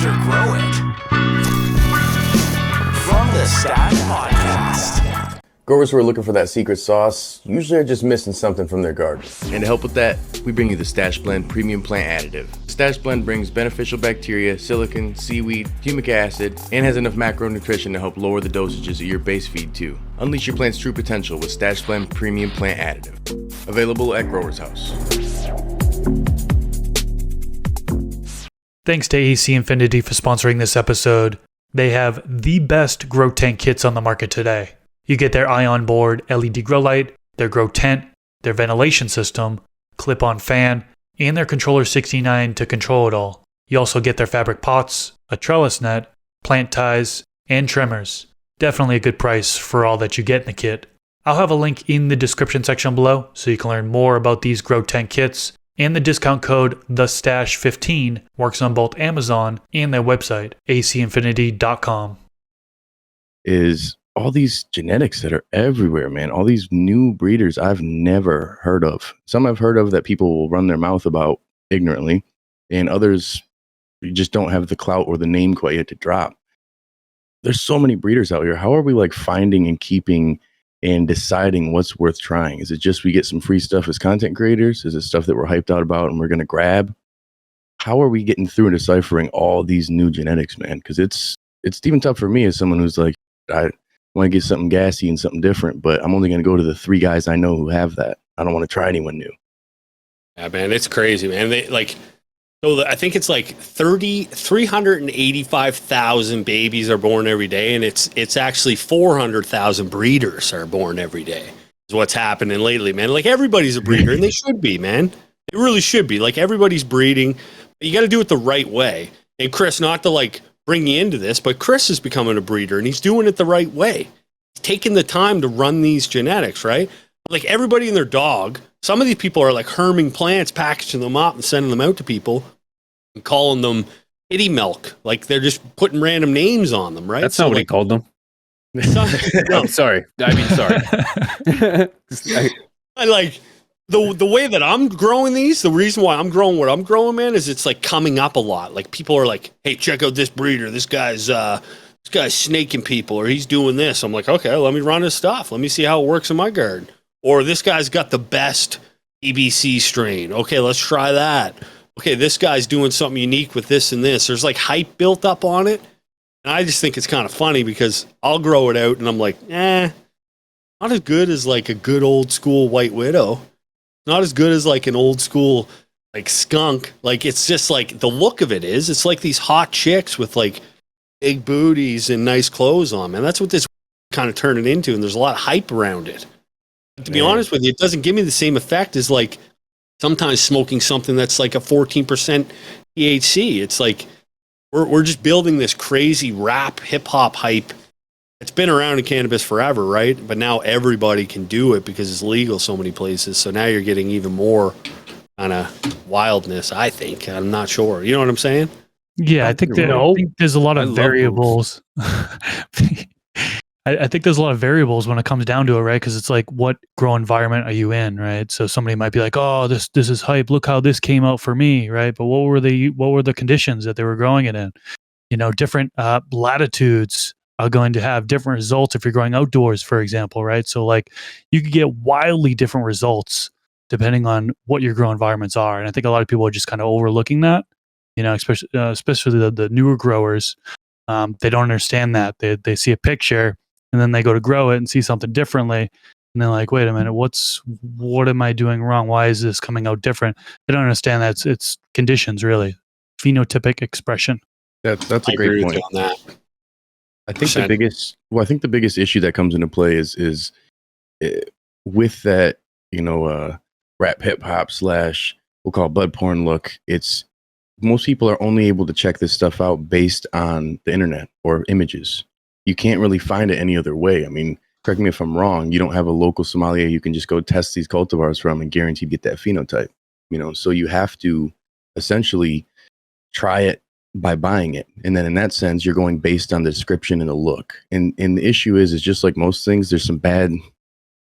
or grow it. From the Stash Podcast. Growers who are looking for that secret sauce usually are just missing something from their garden. And to help with that, we bring you the Stash Blend Premium Plant Additive. Stash Blend brings beneficial bacteria, silicon, seaweed, humic acid, and has enough macronutrition to help lower the dosages of your base feed too. Unleash your plant's true potential with Stash Blend Premium Plant Additive. Available at Growers House. Thanks to AC Infinity for sponsoring this episode. They have the best grow tank kits on the market today. You get their ion board LED grow light, their grow tent, their ventilation system, clip-on fan, and their controller 69 to control it all. You also get their fabric pots, a trellis net, plant ties, and trimmers. Definitely a good price for all that you get in the kit. I'll have a link in the description section below so you can learn more about these grow tank kits, and the discount code TheStash15 works on both Amazon and their website, acinfinity.com. Is all these genetics that are everywhere, man. All these new breeders I've never heard of. Some I've heard of that people will run their mouth about ignorantly, and others you just don't have the clout or the name quite yet to drop. There's so many breeders out here. How are we like finding and keeping and deciding what's worth trying? Is it just we get some free stuff as content creators? Is it stuff that we're hyped out about and we're going to grab? How are we getting through and deciphering all these new genetics, man? Because it's even tough for me as someone who's like, I want to get something gassy and something different, but I'm only going to go to the 3 guys I know who have that. I don't want to try anyone new. Yeah, man, it's crazy, man. They like, so I think it's like 385,000 babies are born every day, and it's actually 400,000 breeders are born every day. Is what's happening lately, man. Like everybody's a breeder, and they should be, man. They really should be. Like everybody's breeding. But you got to do it the right way. And Chris, not to like bring you into this, but Chris is becoming a breeder, and he's doing it the right way. He's taking the time to run these genetics, right? Like everybody and their dog, some of these people are like herming plants, packaging them up and sending them out to people and calling them kitty milk. Like they're just putting random names on them, right? That's not what he called them. No, sorry. I mean, sorry. I like the way that I'm growing these, the reason why I'm growing what I'm growing, man, is it's like coming up a lot. Like people are like, hey, check out this breeder. This guy's snaking people, or he's doing this. I'm like, okay, let me run his stuff. Let me see how it works in my garden. Or this guy's got the best EBC strain. Okay, let's try that. Okay, this guy's doing something unique with this and this. There's like hype built up on it. And I just think it's kind of funny because I'll grow it out and I'm like, not as good as like a good old school White Widow. Not as good as like an old school like skunk. Like it's just like the look of it is. It's like these hot chicks with like big booties and nice clothes on, man. That's what this kind of turning into, and there's a lot of hype around it. But to be honest with you, it doesn't give me the same effect as like sometimes smoking something that's like a 14% THC. It's like we're just building this crazy rap hip hop hype. It's been around in cannabis forever, right? But now everybody can do it because it's legal so many places. So now you're getting even more kind of wildness, I think. I'm not sure. You know what I'm saying? Yeah, I think there's a lot of variables. I think there's a lot of variables when it comes down to it, right? Because it's like, what grow environment are you in, right? So somebody might be like, "Oh, this is hype. Look how this came out for me," right? But what were the conditions that they were growing it in? You know, different latitudes are going to have different results if you're growing outdoors, for example, right? So like, you could get wildly different results depending on what your grow environments are, and I think a lot of people are just kind of overlooking that. You know, especially the newer growers, they don't understand that. They see a picture and then they go to grow it and see something differently, and they're like, "Wait a minute, what am I doing wrong? Why is this coming out different?" They don't understand that it's conditions, really, phenotypic expression. That's a great point. On that. I think the biggest issue that comes into play is with that, rap hip hop / we'll call bud porn look. It's most people are only able to check this stuff out based on the internet or images. You can't really find it any other way. I mean, correct me if I'm wrong. You don't have a local sommelier you can just go test these cultivars from and guaranteed get that phenotype. So you have to essentially try it by buying it, and then in that sense, you're going based on the description and the look. And the issue is just like most things. There's some bad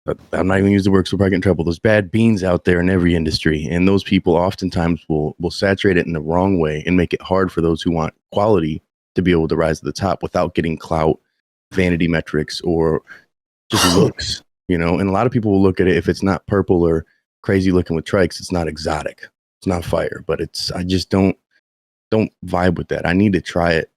I'm not even gonna use the word so I get in trouble. There's bad beans out there in every industry, and those people oftentimes will saturate it in the wrong way and make it hard for those who want quality to be able to rise to the top without getting clout, vanity metrics, or just looks. And a lot of people will look at it, if it's not purple or crazy looking with trikes, it's not exotic, it's not fire. But I just don't vibe with that. I need to try it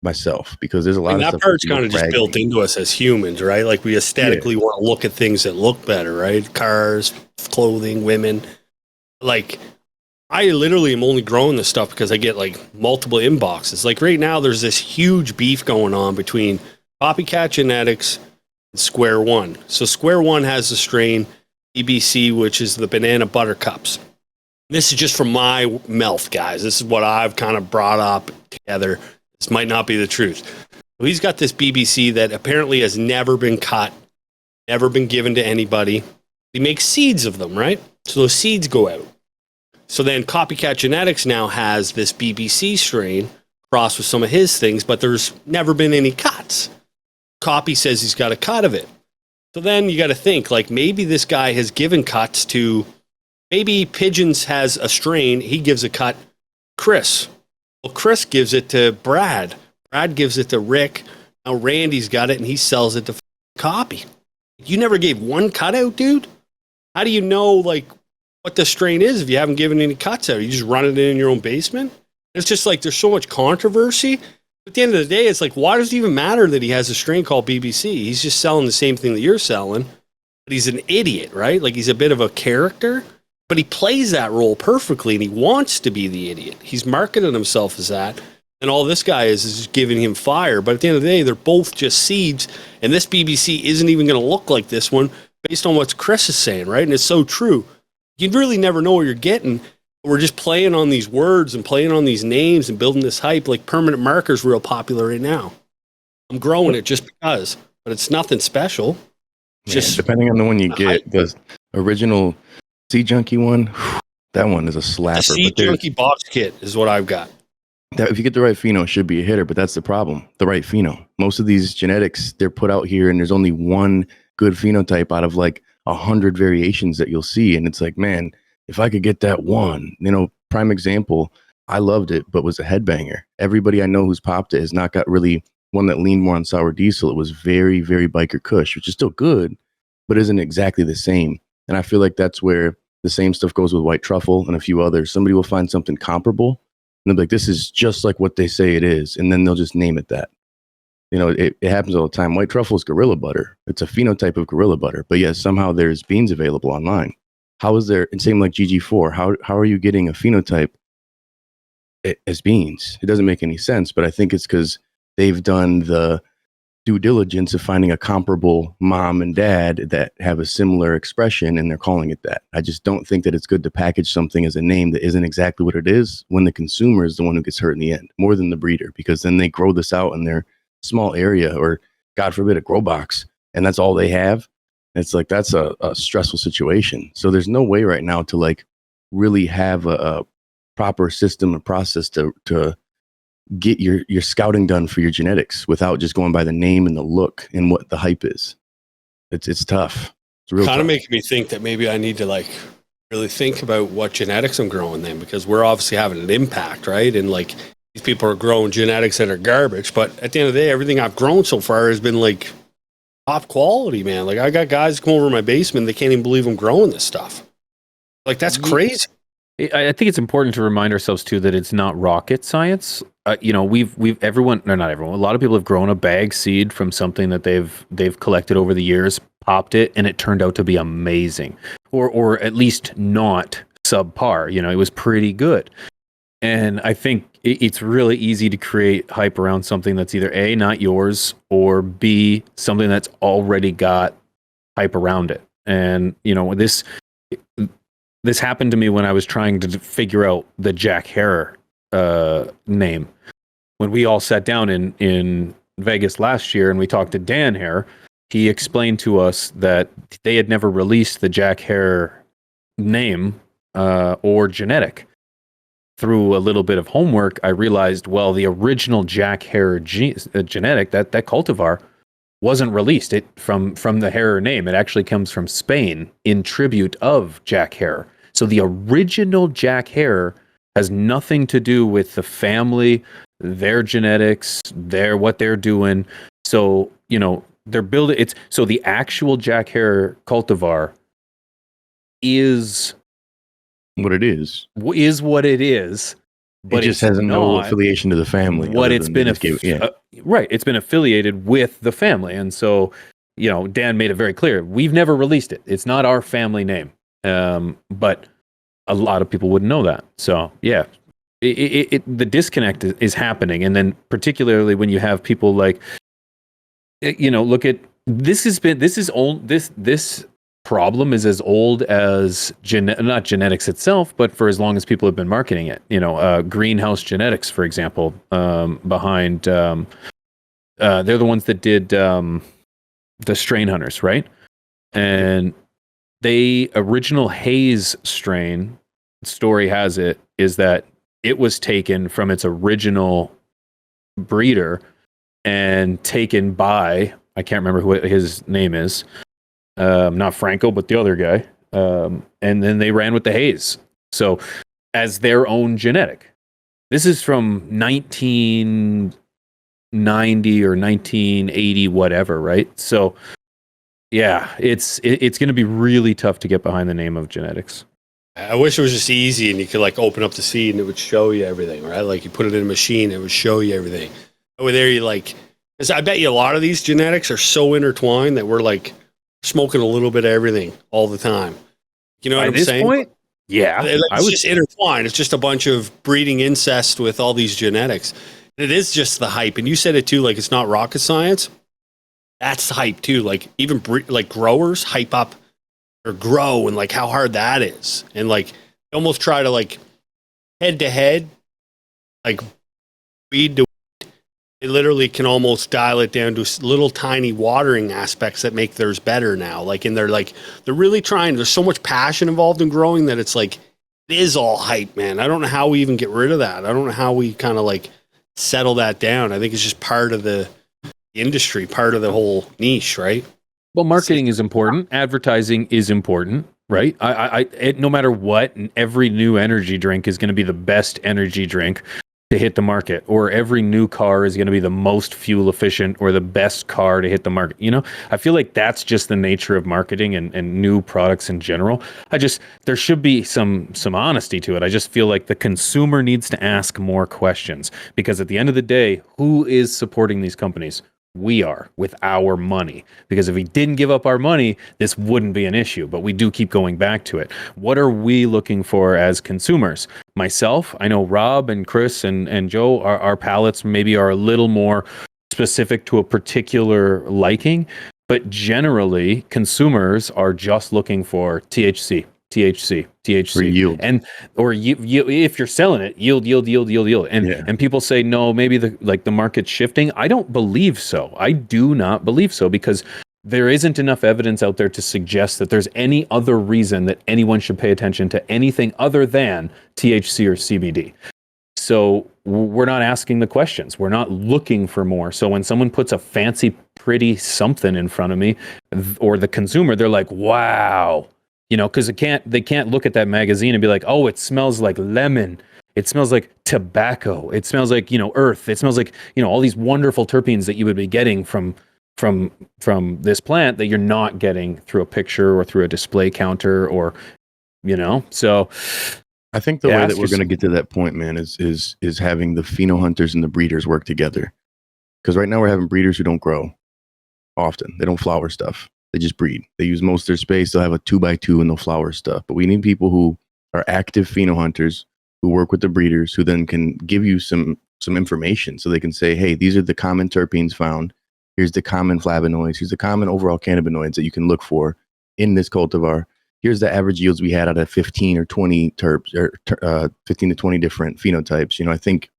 myself, because there's a lot of that stuff part's kind of just built into us as humans, right? Like we aesthetically want to look at things that look better, right? Cars, clothing, women. Like I literally am only growing this stuff because I get like multiple inboxes. Like right now there's this huge beef going on between Copycat Genetics and Square One. So Square One has the strain BBC, which is the banana buttercups. This is just from my mouth, guys. This is what I've kind of brought up together. This might not be the truth. So he's got this BBC that apparently has never been cut, never been given to anybody. He makes seeds of them, right? So those seeds go out. So then Copycat Genetics now has this BBC strain crossed with some of his things, but there's never been any cuts. Copy says he's got a cut of it. So then you got to think, like, maybe this guy has given cuts to, maybe Pigeons has a strain, he gives a cut Chris. Well, Chris gives it to Brad. Brad gives it to Rick. Now Randy's got it and he sells it to Copy. You never gave one cut out, dude? How do you know, like, what the strain is if you haven't given any cuts out? You just run it in your own basement? It's just like there's so much controversy. At the end of the day, it's like, why does it even matter that he has a strain called BBC? He's just selling the same thing that you're selling. But he's an idiot, right? Like he's a bit of a character. But he plays that role perfectly, and he wants to be the idiot. He's marketed himself as that, and all this guy is just giving him fire. But at the end of the day, they're both just seeds, and this BBC isn't even going to look like this one based on what Chris is saying, right? And it's so true. You really never know what you're getting. We're just playing on these words and playing on these names and building this hype. Like permanent marker's real popular right now. I'm growing it just because, but it's nothing special. Just depending on the one you get, the original Seed Junkie one, that one is a slapper. The Seed Junkie box kit is what I've got. That, if you get the right pheno, it should be a hitter, but that's the problem. The right pheno. Most of these genetics, they're put out here and there's only one good phenotype out of like 100 variations that you'll see. And it's like, man, if I could get that one, prime example, I loved it, but was a headbanger. Everybody I know who's popped it has not got really one that leaned more on sour diesel. It was very, very biker kush, which is still good, but isn't exactly the same. And I feel like that's where the same stuff goes with white truffle and a few others. Somebody will find something comparable and they'll be like, this is just like what they say it is. And then they'll just name it that. It happens all the time. White truffle is gorilla butter. It's a phenotype of gorilla butter. But yes, somehow there's beans available online. How is there, and same like GG4, how are you getting a phenotype as beans? It doesn't make any sense, but I think it's because they've done the due diligence of finding a comparable mom and dad that have a similar expression, and they're calling it that. I just don't think that it's good to package something as a name that isn't exactly what it is when the consumer is the one who gets hurt in the end, more than the breeder, because then they grow this out in their small area, or God forbid a grow box, and that's all they have. It's like, that's a stressful situation. So there's no way right now to like really have a proper system and process to get your scouting done for your genetics without just going by the name and the look and what the hype is. It's tough. It's real kind of tough. making me think that maybe I need to like really think about what genetics I'm growing then, because we're obviously having an impact, right? And like these people are growing genetics that are garbage, but at the end of the day, everything I've grown so far has been like top quality, man. Like I got guys come over to my basement, they can't even believe I'm growing this stuff. Like that's crazy. I think it's important to remind ourselves too that it's not rocket science. We've everyone, no, not everyone. A lot of people have grown a bag seed from something that they've collected over the years, popped it, and it turned out to be amazing, or at least not subpar. It was pretty good. And I think it's really easy to create hype around something that's either A, not yours, or B, something that's already got hype around it. And this happened to me when I was trying to figure out the Jack Hare name. When we all sat down in Vegas last year and we talked to Dan Hare, he explained to us that they had never released the Jack Hare name or genetic. Through a little bit of homework, I realized, well, the original Jack Hare genetic, that cultivar, wasn't released. It from the Herer name. It actually comes from Spain in tribute of Jack Herer. So the original Jack Herer has nothing to do with the family, their genetics, what they're doing. So, they're building so the actual Jack Herer cultivar is what it is. Is what it is. But it just has no affiliation to the family. What it's been, right? It's been affiliated with the family, and so Dan made it very clear. We've never released it. It's not our family name, but a lot of people wouldn't know that. So yeah, the disconnect is happening, and then particularly when you have people like, look at this problem is as old as not genetics itself, but for as long as people have been marketing it. Greenhouse Genetics, for example, behind they're the ones that did the strain hunters, right? And they original Hayes strain, story has it, is that it was taken from its original breeder and taken by, I can't remember who his name is, not Franco, but the other guy. And then they ran with the Hayes. So as their own genetic. This is from 1990 or 1980, whatever, right? So yeah, it's going to be really tough to get behind the name of genetics. I wish it was just easy and you could like open up the seed and it would show you everything, right? Like you put it in a machine, it would show you everything. Over there, you like, because I bet you a lot of these genetics are so intertwined that we're like smoking a little bit of everything all the time. You know what I'm saying? Point, yeah. It's just intertwined. It's just a bunch of breeding incest with all these genetics. It is just the hype. And you said it too, like it's not rocket science. That's hype too. Like even like growers hype up or grow and like how hard that is. And like almost try to like head to head, like weed to weed. They literally can almost dial it down to little tiny watering aspects that make theirs better now. Like, and they're really trying, there's so much passion involved in growing that it's like, it is all hype, man. I don't know how we even get rid of that. I don't know how we kind of like settle that down. I think it's just part of the industry, part of the whole niche, right? Well, marketing is important. Advertising is important, right? No matter what, every new energy drink is going to be the best energy drink to hit the market, or every new car is going to be the most fuel efficient or the best car to hit the market. I feel like that's just the nature of marketing and new products in general. There should be some honesty to it. I just feel like the consumer needs to ask more questions, because at the end of the day, who is supporting these companies? We are, with our money. Because if we didn't give up our money, this wouldn't be an issue. But we do keep going back to it. What are we looking for as consumers? Myself, I know Rob and Chris and Joe, our palates maybe are a little more specific to a particular liking. But generally, consumers are just looking for THC. For yield. And if you're selling it, yield. And people say, no, maybe the market's shifting. I don't believe so. I do not believe so, because there isn't enough evidence out there to suggest that there's any other reason that anyone should pay attention to anything other than THC or CBD. So we're not asking the questions. We're not looking for more. So when someone puts a fancy, pretty something in front of me, or the consumer, they're like, wow. Because they can't look at that magazine and be like, oh, it smells like lemon. It smells like tobacco. It smells like, earth. It smells like, all these wonderful terpenes that you would be getting from this plant that you're not getting through a picture or through a display counter or, so. I think the way that we're going to get to that point, man, is having the pheno hunters and the breeders work together. Because right now we're having breeders who don't grow often. They don't flower stuff. They just breed. They use most of their space. They'll have a 2x2 and they'll flower stuff. But we need people who are active pheno hunters who work with the breeders, who then can give you some information, so they can say, hey, these are the common terpenes found. Here's the common flavonoids. Here's the common overall cannabinoids that you can look for in this cultivar. Here's the average yields we had out of 15 or 20 terps, or 15 to 20 different phenotypes. I think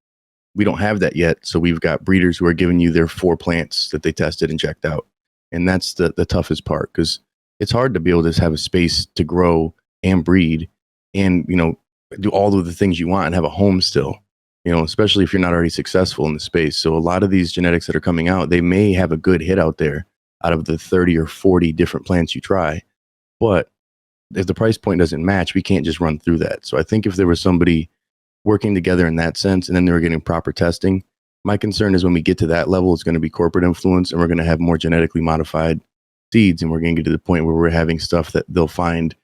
we don't have that yet. So we've got breeders who are giving you their 4 plants that they tested and checked out. And that's the toughest part, because it's hard to be able to have a space to grow and breed and, do all of the things you want and have a home still, especially if you're not already successful in the space. So a lot of these genetics that are coming out, they may have a good hit out there, out of the 30 or 40 different plants you try. But if the price point doesn't match, we can't just run through that. So I think if there was somebody working together in that sense, and then they were getting proper testing, my concern is when we get to that level, it's going to be corporate influence, and we're going to have more genetically modified seeds, and we're going to get to the point where we're having stuff that they'll find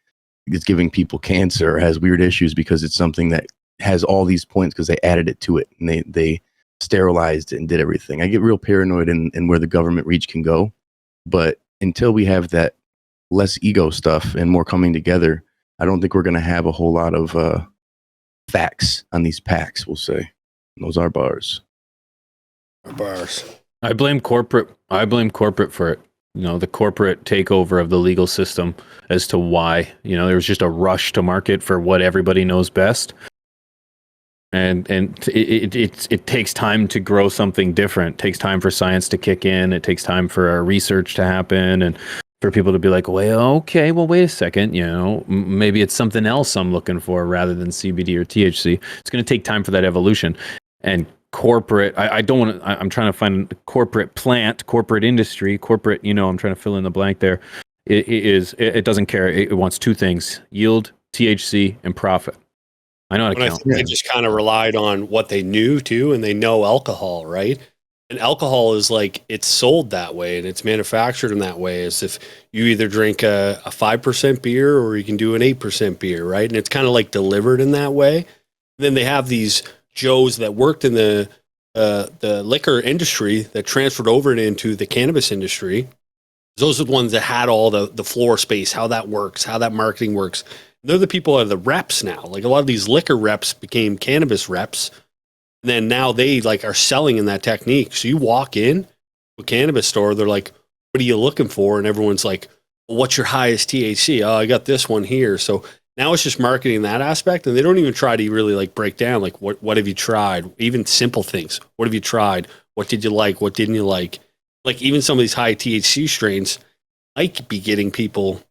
is giving people cancer or has weird issues because it's something that has all these points because they added it to it and they sterilized it and did everything. I get real paranoid in where the government reach can go, but until we have that less ego stuff and more coming together, I don't think we're going to have a whole lot of facts on these packs, we'll say. And those are bars. Bars. I blame corporate for it. The corporate takeover of the legal system as to why, there was just a rush to market for what everybody knows best. And it takes time to grow something different. It takes time for science to kick in. It takes time for our research to happen and for people to be like, well, okay, well, wait a second, maybe it's something else I'm looking for rather than CBD or THC. It's going to take time for that evolution. And corporate, I don't want to, I'm trying to find corporate plant, corporate industry, corporate, I'm trying to fill in the blank there. It doesn't care. It wants two things: yield, THC, and profit. I know how to count. I think they just kind of relied on what they knew too, and they know alcohol, right? And alcohol is like, it's sold that way and it's manufactured in that way, as if you either drink a 5% beer or you can do an 8% beer, right? And it's kind of like delivered in that way. And then they have these Joes that worked in the liquor industry that transferred over into the cannabis industry. Those are the ones that had all the floor space, how that works, how that marketing works. They're the people that are the reps now. Like a lot of these liquor reps became cannabis reps. And then now they are selling in that technique. So you walk in to a cannabis store, they're like, what are you looking for? And everyone's like, well, what's your highest THC? Oh, I got this one here. So now it's just marketing that aspect. And they don't even try to really break down, what have you tried? Even simple things. What have you tried? What did you like? What didn't you like? Like even some of these high THC strains might be getting people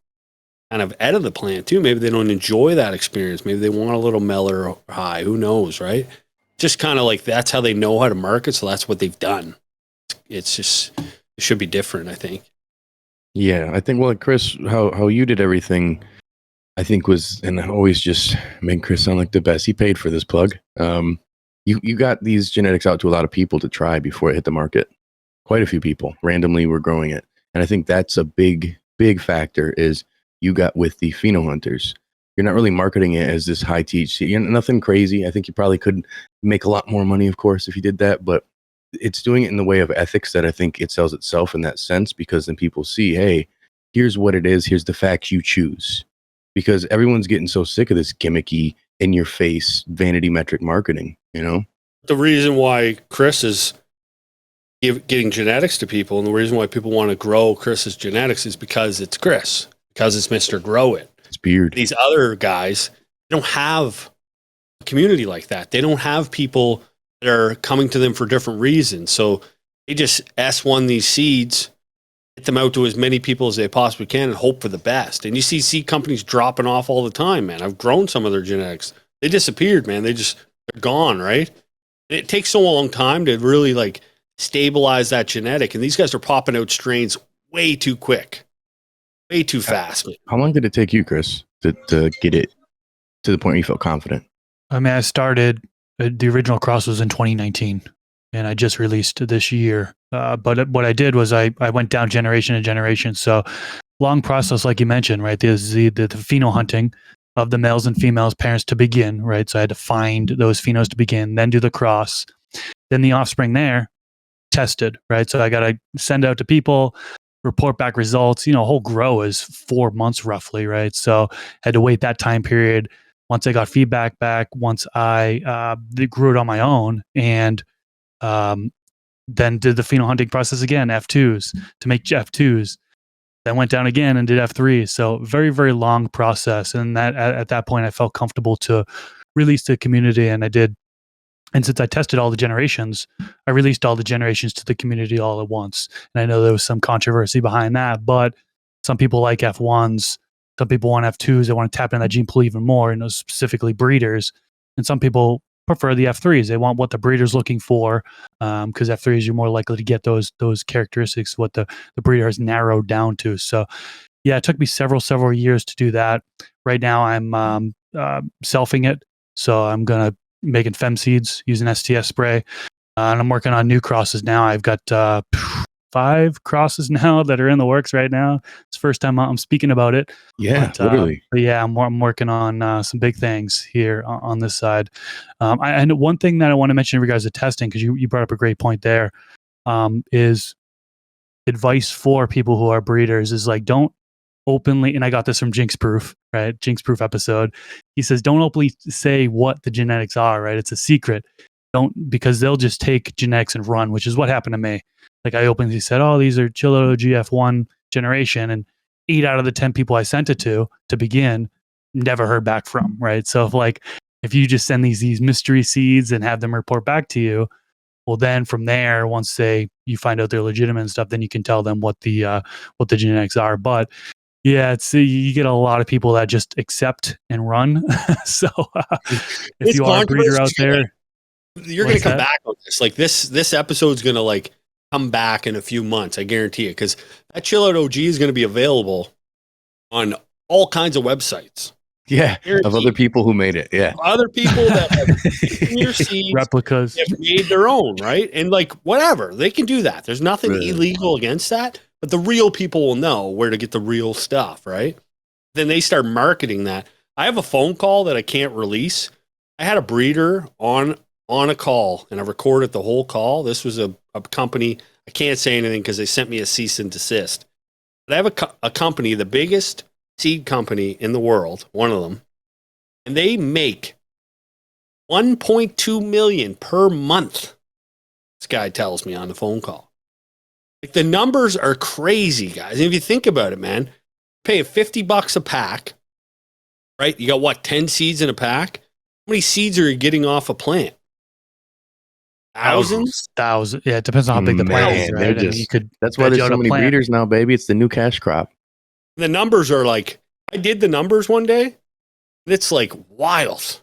kind of out of the plant too. Maybe they don't enjoy that experience. Maybe they want a little mellow or high. Who knows, right? Just kind of that's how they know how to market. So that's what they've done. It's just, it should be different, I think. Yeah, I think, Chris, how you did everything, I think was, and I always just made Chris sound like the best. He paid for this plug. You got these genetics out to a lot of people to try before it hit the market. Quite a few people randomly were growing it. And I think that's a big factor is you got with the pheno hunters. You're not really marketing it as this high THC. Nothing crazy. I think you probably could make a lot more money, of course, if you did that. But it's doing it in the way of ethics that I think it sells itself in that sense, because then people see, hey, here's what it is. Here's the facts, you choose. Because everyone's getting so sick of this gimmicky, in your face, vanity metric marketing, The reason why Chris is getting genetics to people, and the reason why people want to grow Chris's genetics is because it's Chris, because it's Mr. Grow It. It's beard. These other guys, they don't have a community like that. They don't have people that are coming to them for different reasons. So they just S1 these seeds, get them out to as many people as they possibly can and hope for the best. And you see seed companies dropping off all the time, man. I've grown some of their genetics. They disappeared, man. They're gone, right? And it takes so long time to really stabilize that genetic. And these guys are popping out strains way too quick. Way too fast. How long did it take you, Chris, to get it to the point where you felt confident? I mean, I started, the original cross was in 2019, and I just released this year. But what I did was I went down generation to generation. So long process, like you mentioned, right? There's the pheno hunting of the males and females parents to begin, right? So I had to find those phenos to begin, then do the cross, then the offspring there tested, right? So I got to send out to people, report back results. Whole grow is 4 months roughly, right? So had to wait that time period. Once I got feedback back, once I grew it on my own, and then did the pheno hunting process again, F2s to make F2s. Then went down again and did F3. So very, very long process. And that at that point, I felt comfortable to release to the community, and I did. And since I tested all the generations, I released all the generations to the community all at once. And I know there was some controversy behind that, but some people like F1s, some people want F2s, they want to tap into that gene pool even more, and those specifically breeders. And some people prefer the F3s. They want what the breeder's looking for, because F3s you're more likely to get those characteristics what the breeder has narrowed down to. So yeah, it took me several years to do that. Right now I'm selfing it, so I'm gonna making fem seeds using STS spray, and I'm working on new crosses now. I've got 5 crosses now that are in the works right now. It's the first time I'm speaking about it. Yeah, literally. But yeah, I'm working on some big things here on this side. And one thing that I want to mention in regards to testing, because you brought up a great point there, is advice for people who are breeders is like, don't openly, and I got this from Jinx Proof, right? Jinx Proof episode. He says, don't openly say what the genetics are, right? It's a secret. Don't, because they'll just take genetics and run, which is what happened to me. Like I openly said, oh, these are Chillo GF1 generation, and 8 out of the 10 people I sent it to begin never heard back from, right? So if you just send these mystery seeds and have them report back to you, well, then from there, once you find out they're legitimate and stuff, then you can tell them what the genetics are. But yeah, you get a lot of people that just accept and run. So if you are a breeder out there, you're going to come back on this. Like this episode's going to like come back in a few months. I guarantee it, because that Chill Out OG is going to be available on all kinds of websites. Yeah, of other people who made it. Yeah, other people that have taken your seeds, replicas, have made their own, right? And like whatever, they can do that. There's nothing illegal against that. But the real people will know where to get the real stuff, right? Then they start marketing that. I have a phone call that I can't release. I had a breeder on a call, and I recorded the whole call. This was a company. I can't say anything because they sent me a cease and desist. But I have a company, the biggest seed company in the world, one of them, and they make $1.2 million per month. This guy tells me on the phone call. Like the numbers are crazy, guys. And if you think about it, man, pay $50 a pack, right? You got what, 10 seeds in a pack? How many seeds are you getting off a plant? Thousands? Yeah, it depends on how big the plant is, right? That's why there's so many breeders now, baby. It's the new cash crop. The numbers are like, I did the numbers one day, and it's like wild,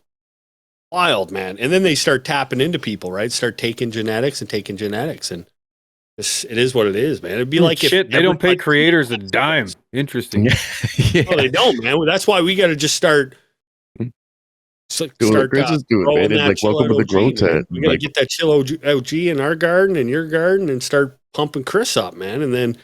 man. And then they start tapping into people, right? Start taking genetics, and it is what it is, man. It'd be like shit. They don't pay creators a dime. Interesting. Yeah. Well, they don't, man. Well, that's why we got to just start. Start Chris is doing, man. It's like welcome to the grow tent. We got to get that Chill OG in our garden and your garden, and start pumping Chris up, man. And then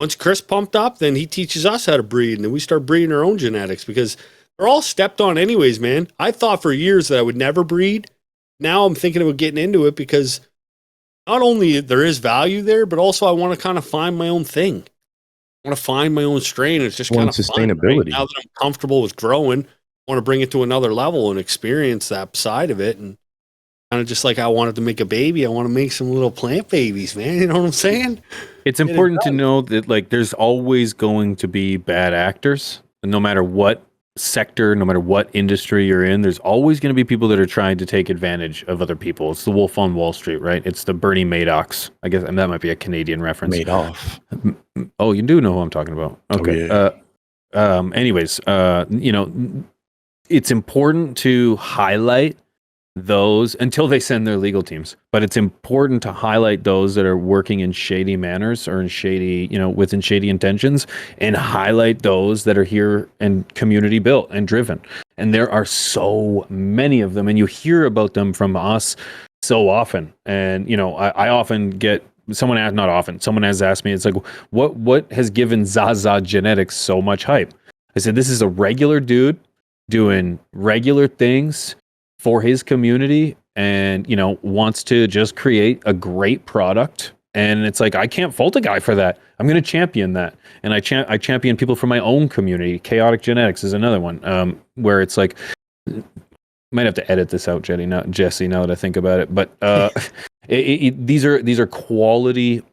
once Chris pumped up, then he teaches us how to breed, and then we start breeding our own genetics, because they're all stepped on anyways, man. I thought for years that I would never breed. Now I'm thinking about getting into it, because not only there is value there, but also I want to kind of find my own thing. I want to find my own strain. It's just kind of sustainability. Fun, right? Now that I'm comfortable with growing, I want to bring it to another level and experience that side of it. And kind of just like I wanted to make a baby, I want to make some little plant babies, man. You know what I'm saying? It's important to know that like there's always going to be bad actors, no matter what sector, no matter what industry you're in. There's always going to be people that are trying to take advantage of other people. It's the Wolf on Wall Street, right? It's the Bernie Madoffs. I guess, and that might be a Canadian reference. Madoff. Oh, you do know who I'm talking about. Okay. Oh, yeah. Anyways, it's important to highlight those until they send their legal teams. But it's important to highlight those that are working in shady manners or in shady, within shady intentions, and highlight those that are here and community built and driven. And there are so many of them, and you hear about them from us so often. And, I often get someone has asked me, it's like, what has given Zaza Genetics so much hype? I said, this is a regular dude doing regular things for his community, and wants to just create a great product. And it's like, I can't fault a guy for that. I'm going to champion that. And I champion people from my own community. Chaotic Genetics is another one, where it's like, might have to edit this out, Jesse, now that I think about it. But these are quality,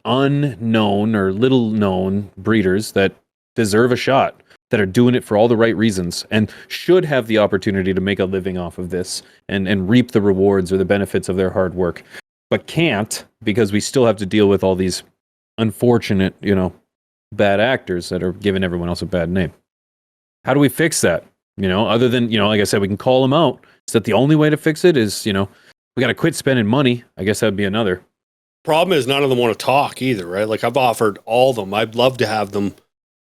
unknown or little known breeders that deserve a shot, that are doing it for all the right reasons and should have the opportunity to make a living off of this and reap the rewards or the benefits of their hard work, but can't, because we still have to deal with all these unfortunate, bad actors that are giving everyone else a bad name. How do we fix that? Other than, like I said, we can call them out, Is that the only way to fix it? Is, we got to quit spending money. I guess that'd be another. Problem is none of them want to talk either, right? Like I've offered all of them. I'd love to have them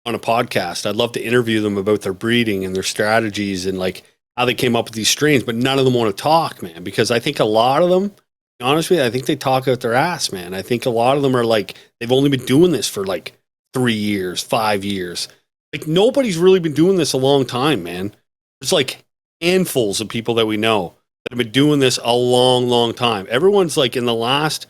on a podcast. I'd love to interview them about their breeding and their strategies and like how they came up with these strains, but none of them want to talk, man, because I think a lot of them, honestly, I think they talk out their ass, man. I think a lot of them are like, they've only been doing this for like 3 years, 5 years. Like nobody's really been doing this a long time, man. There's like handfuls of people that we know that have been doing this a long, long time. Everyone's like in the last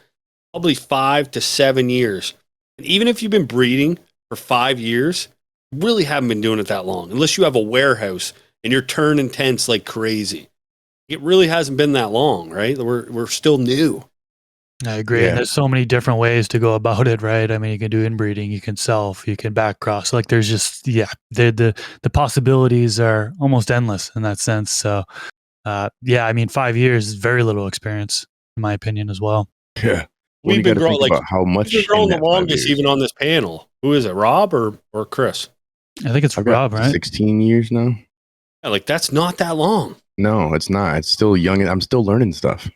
probably 5 to 7 years. And even if you've been breeding for 5 years, you really haven't been doing it that long, unless you have a warehouse and you're turning tents like crazy. It really hasn't been that long, right? We're still new. I agree. Yeah. And there's so many different ways to go about it, right? I mean, you can do inbreeding, you can self, you can back cross. Like there's just, the possibilities are almost endless in that sense. So, I mean, 5 years is very little experience, in my opinion, as well. Yeah. Well, We've you been got to growing think like about how much we've been growing in the that 5 longest, years. even on this panel. Who is it, Rob or Chris? I think it's I've got Rob, right? 16 years now. Yeah, like that's not that long. No, it's not. It's still young. I'm still learning stuff.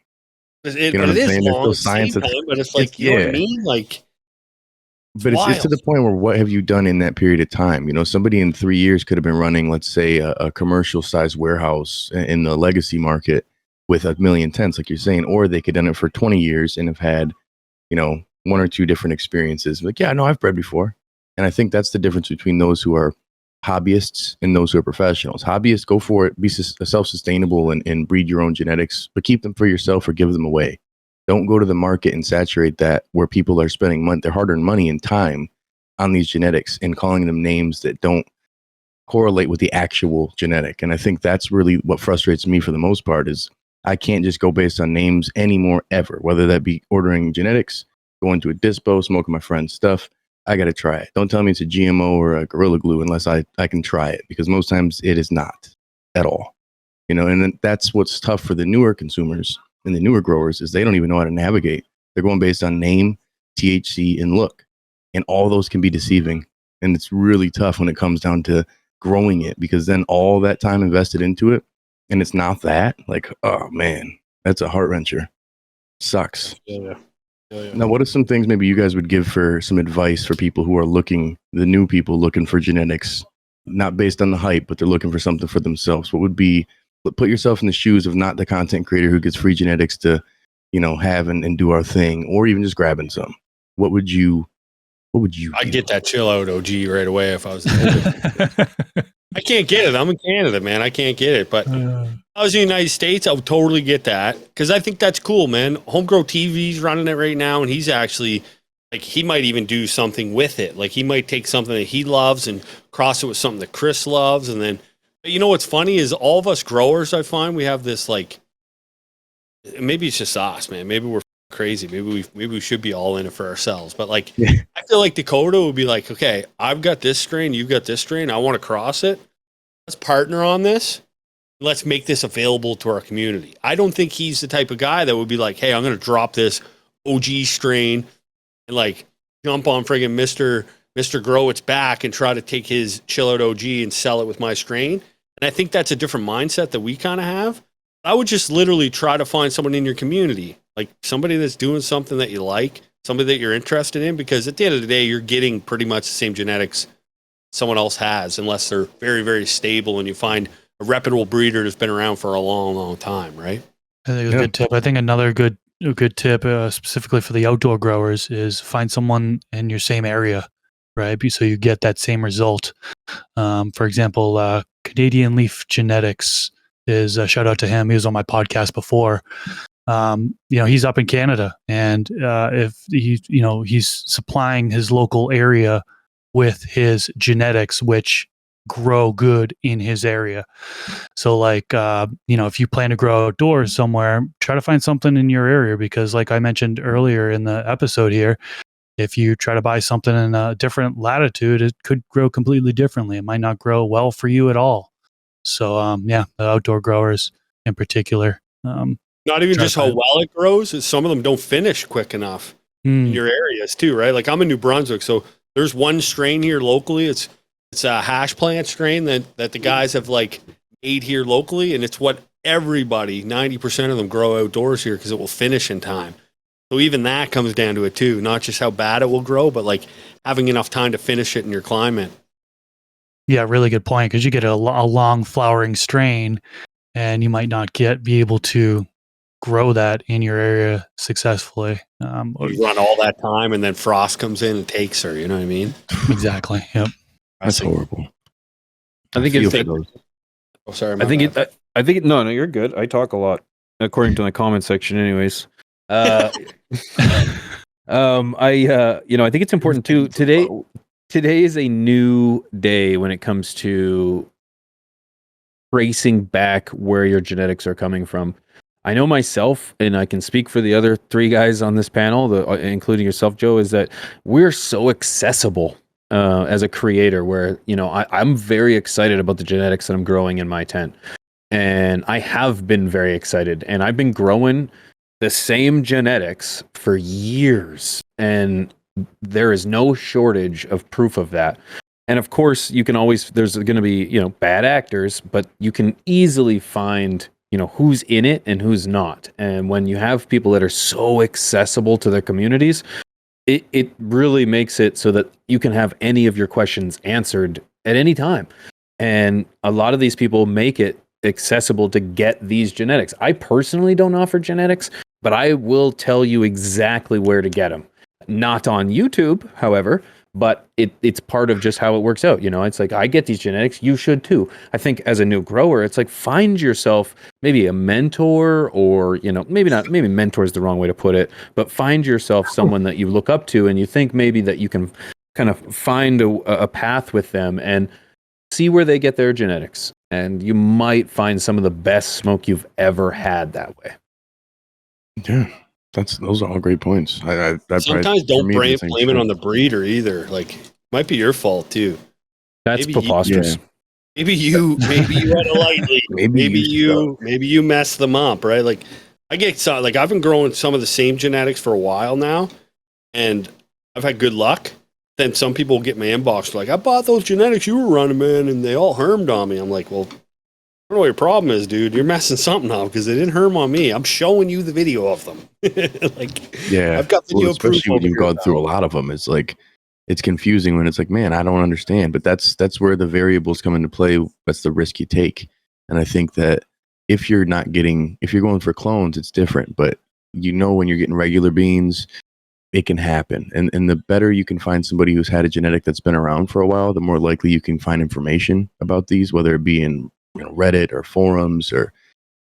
It, You know what it I'm is saying? There's long still at the science same that's- time, but it's like, you know what I mean? Like, But it's to the point where what have you done in that period of time? Somebody in 3 years could have been running, let's say, a commercial sized warehouse in the legacy market with 1 million tents, like you're saying, or they could have done it for 20 years and have had, 1 or 2 different experiences. Like, yeah, no, I've bred before. And I think that's the difference between those who are hobbyists and those who are professionals. Hobbyists, go for it, be self-sustainable and breed your own genetics, but keep them for yourself or give them away. Don't go to the market and saturate that where people are spending their hard-earned money and time on these genetics and calling them names that don't correlate with the actual genetic. And I think that's really what frustrates me for the most part is I can't just go based on names anymore ever, whether that be ordering genetics, going to a dispo, smoking my friend's stuff. I got to try it. Don't tell me it's a GMO or a Gorilla Glue unless I can try it, because most times it is not at all. And then that's what's tough for the newer consumers and the newer growers is they don't even know how to navigate. They're going based on name, THC, and look. And all those can be deceiving. And it's really tough when it comes down to growing it, because then all that time invested into it and it's not that, like, oh man, that's a heart wrencher. Sucks. Yeah. Now, what are some things maybe you guys would give for some advice for people who are the new people looking for genetics, not based on the hype, but they're looking for something for themselves? What would be, put yourself in the shoes of not the content creator who gets free genetics to, have and do our thing, or even just grabbing some. What would you I'd do? get that chill out OG right away if I was. I can't get it. I'm in Canada, man. I can't get it. But if I was in the United States, I would totally get that because I think that's cool, man. Homegrown TV's running it right now, and he's actually like he might even do something with it. Like he might take something that he loves and cross it with something that Chris loves, and then. But you know what's funny is all of us growers, I find we have this like. Maybe it's just us, man. Maybe we're crazy. Maybe we should be all in it for ourselves. But like, I feel like Dakota would be like, okay, I've got this strain, you've got this strain. I want to cross it. Let's partner on this. Let's make this available to our community. I don't think he's the type of guy that would be like, hey, I'm going to drop this OG strain and like jump on friggin' Mr. Grow It's back and try to take his chill out OG and sell it with my strain. And I think that's a different mindset that we kind of have. I would just literally try to find someone in your community, like somebody that's doing something that you like, somebody that you're interested in, because at the end of the day, you're getting pretty much the same genetics someone else has, unless they're very, very stable and you find a reputable breeder that's been around for a long, long time, right? I think it's a good tip. I think another good tip, specifically for the outdoor growers, is find someone in your same area, right? So you get that same result. For example, Canadian Leaf Genetics is a shout out to him. He was on my podcast before. He's up in Canada, and if he's supplying his local area with his genetics, which grow good in his area. So like, if you plan to grow outdoors somewhere, try to find something in your area, because like I mentioned earlier in the episode here, if you try to buy something in a different latitude, it could grow completely differently. It might not grow well for you at all. So, the outdoor growers in particular. Not even just how well it grows, is some of them don't finish quick enough in your areas too, right? Like I'm in New Brunswick, so there's one strain here locally. It's a hash plant strain that the guys have like made here locally, and it's what everybody, 90% of them grow outdoors here because it will finish in time. So even that comes down to it too, not just how bad it will grow, but like having enough time to finish it in your climate. Yeah, really good point, because you get a long flowering strain, and you might not be able to grow that in your area successfully. You run all that time, and then frost comes in and takes her. You know what I mean? Exactly. Yep. That's horrible. I think feel it's for those. Oh, sorry. No, you're good. I talk a lot, according to my comment section, anyways. I think it's important too. Today is a new day when it comes to tracing back where your genetics are coming from. I know myself, and I can speak for the other three guys on this panel, including yourself, Joe, is that we're so accessible as a creator, where, I'm very excited about the genetics that I'm growing in my tent. And I have been very excited, and I've been growing the same genetics for years, and there is no shortage of proof of that. And of course, you can always, there's going to be, bad actors, but you can easily find, who's in it and who's not. And when you have people that are so accessible to their communities, it really makes it so that you can have any of your questions answered at any time. And a lot of these people make it accessible to get these genetics. I personally don't offer genetics, but I will tell you exactly where to get them. Not on YouTube, however, but it's part of just how it works out. It's like, I get these genetics, you should too. I think as a new grower, it's like, find yourself maybe a mentor, or, maybe mentor is the wrong way to put it, but find yourself someone that you look up to, and you think maybe that you can kind of find a path with them and see where they get their genetics. And you might find some of the best smoke you've ever had that way. Yeah. Those are all great points. Sometimes don't blame it on the breeder either. Like, might be your fault too. That's preposterous. Maybe you had a light leak. maybe you messed them up, right? Like, I've been growing some of the same genetics for a while now, and I've had good luck. Then some people get my inbox like, I bought those genetics you were running, man, and they all hermed on me. I'm like, well, I don't know what your problem is, dude. You're messing something up, because they didn't herm on me. I'm showing you the video of them. I've got video proof. Especially when you've gone through a lot of them. It's like, it's confusing when it's like, man, I don't understand. But that's where the variables come into play. That's the risk you take. And I think that if you're going for clones, it's different. But when you're getting regular beans, it can happen. And the better you can find somebody who's had a genetic that's been around for a while, the more likely you can find information about these, whether it be in Reddit or forums or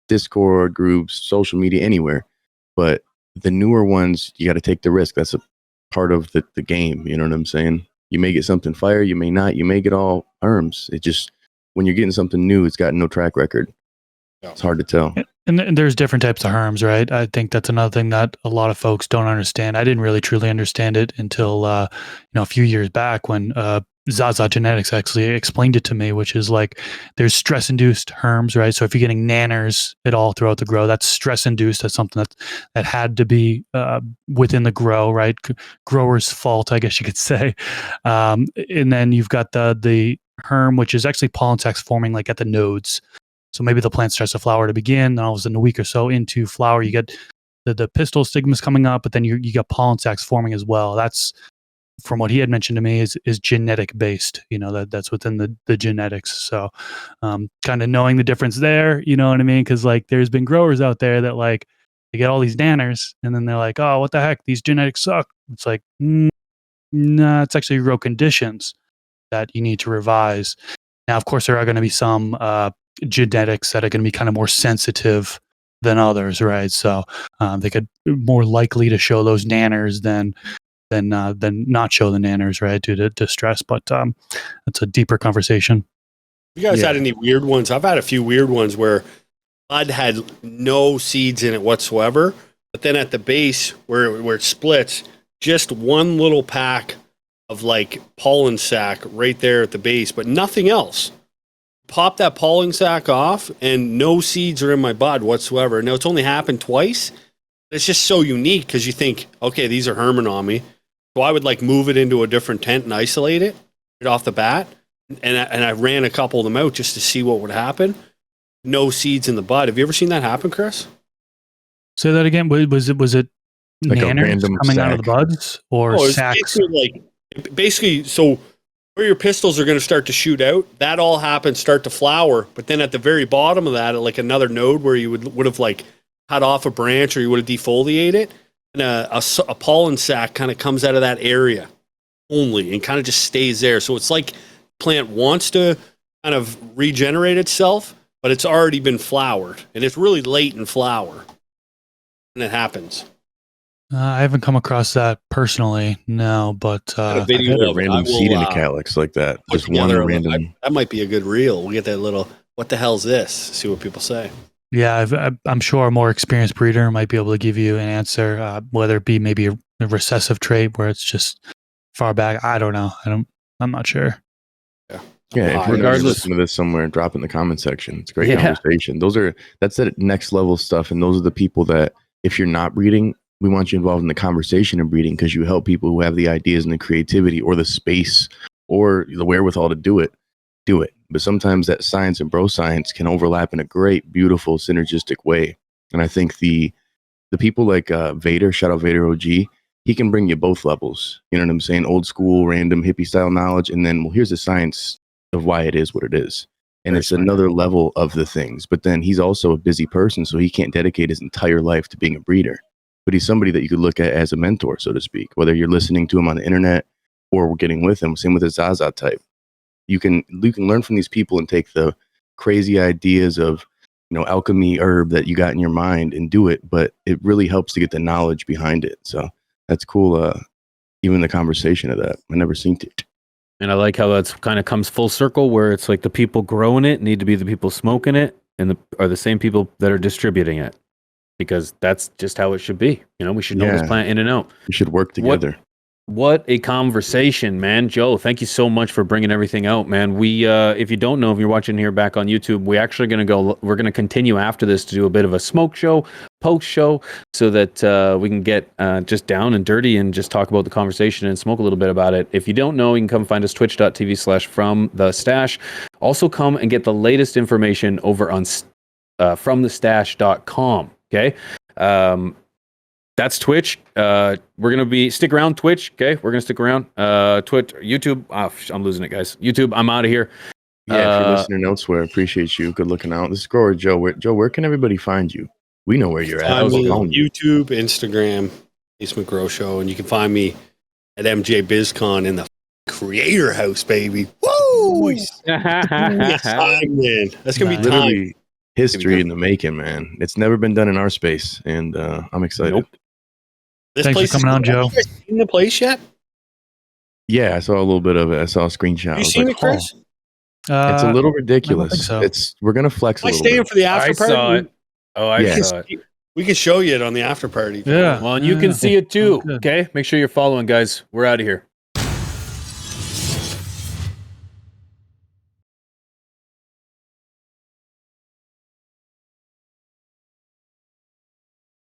Discord groups, social media, anywhere. But the newer ones, you got to take the risk. That's a part of the game. You know what I'm saying? You may get something fire, you may not. You may get all arms. It just, when you're getting something new, it's got no track record. It's hard to tell. And there's different types of harms, right? I think that's another thing that a lot of folks don't understand. I didn't really truly understand it until a few years back, when Zaza Genetics actually explained it to me, which is like, there's stress-induced herms, right? So if you're getting nanners at all throughout the grow, that's stress-induced. That's something that had to be within the grow, right? Grower's fault, I guess you could say. And then you've got the herm, which is actually pollen sacs forming like at the nodes. So maybe the plant starts to flower to begin, then all of a sudden a week or so into flower, you get the pistil stigmas coming up, but then you get pollen sacs forming as well. That's, from what he had mentioned to me, is genetic based. That's within the genetics. So kind of knowing the difference there, you know what I mean? Because like, there's been growers out there that like, they get all these nanners, and then they're like, oh, what the heck, these genetics suck. It's like, nah, it's actually grow conditions that you need to revise. Now, of course, there are going to be some genetics that are going to be kind of more sensitive than others, right? So they could more likely to show those nanners than not show the nanners, right, due to stress. But that's a deeper conversation. You guys had any weird ones? I've had a few weird ones where bud had no seeds in it whatsoever, but then at the base where it splits, just one little pack of like pollen sac right there at the base, but nothing else. Pop that pollen sac off, and no seeds are in my bud whatsoever. Now, it's only happened twice. It's just so unique, because you think, okay, these are herming on me. So I would like move it into a different tent and isolate it right off the bat. And I ran a couple of them out just to see what would happen. no seeds in the bud. Have you ever seen that happen, Chris? Say that again. Was it Like a nanners random coming out of the sack. buds or Oh, it's sacks? basically, so where your pistils are going to start to shoot out, that all happens, start to flower. But then at the very bottom of that, like another node where you would have like cut off a branch or you would have defoliated it, and a pollen sac kind of comes out of that area only and kind of just stays there. So it's like plant wants to kind of regenerate itself, but it's already been flowered, and it's really late in flower when it happens. I haven't come across that personally, no, but Got a I've video had a of it. random I will, seed in a calyx like that. put Just one together random. that might be a good reel. We'll get that little, what the hell's this? See what people say. yeah, I'm sure a more experienced breeder might be able to give you an answer, whether it be maybe a recessive trait where it's just far back. I don't know. I'm not sure. Yeah, if you're Regardless- listening to this somewhere, drop it in the comment section. It's a great conversation. That's the next level stuff, and those are the people that, if you're not breeding, we want you involved in the conversation of breeding, because you help people who have the ideas and the creativity or the space or the wherewithal to do it. But sometimes that science and bro science can overlap in a great, beautiful, synergistic way. And I think the people like Vader, shout out Vader OG, he can bring you both levels. You know what I'm saying? Old school, random hippie style knowledge, and then, well, here's the science of why it is what it is. And it's another level of the things. But then he's also a busy person, so he can't dedicate his entire life to being a breeder. But he's somebody that you could look at as a mentor, so to speak, whether you're listening to him on the internet or we're getting with him. Same with the Zaza type. You can learn from these people and take the crazy ideas of, alchemy herb that you got in your mind and do it, but it really helps to get the knowledge behind it. So that's cool. Even the conversation of that, I never seen it. And I like how that's kind of comes full circle, where it's like the people growing it need to be the people smoking it, and are the same people that are distributing it, because that's just how it should be. We should know this plant in and out. We should work together. What a conversation, man. Joe, thank you so much for bringing everything out, man. We, if you don't know, if you're watching here back on YouTube, we're going to continue after this to do a bit of a smoke show, post show, so that we can get just down and dirty and just talk about the conversation and smoke a little bit about it. If you don't know, you can come find us, twitch.tv/fromthestash. Also come and get the latest information over on fromthestash.com. Okay. That's Twitch. We're going to stick around Twitch. Okay. We're going to stick around. Twitter, YouTube. I'm losing it, guys. YouTube, I'm out of here. Yeah, if you're listening elsewhere, appreciate you. Good looking out. This is Grower Joe. Where can everybody find you? We know where you're at. Find me on YouTube, Instagram, Ace McGrow Show, and you can find me at MJ BizCon in the Creator House, baby. Woo! Yes, man. That's going to be literally time. history in the making, man. It's never been done in our space, and I'm excited. Nope. This Thanks for place coming on, Joe. Have you guys seen the place yet? Yeah, I saw a little bit of it. I saw a screenshot. Have I you was seen like, it, Chris? it's a little ridiculous. so. We're gonna flex a Am I little staying bit. for the after I party? saw it. Oh, I Yeah. saw it. We can show you it on the after party. Yeah. Well, and you can see it too. Good. Okay. Make sure you're following, guys. We're out of here.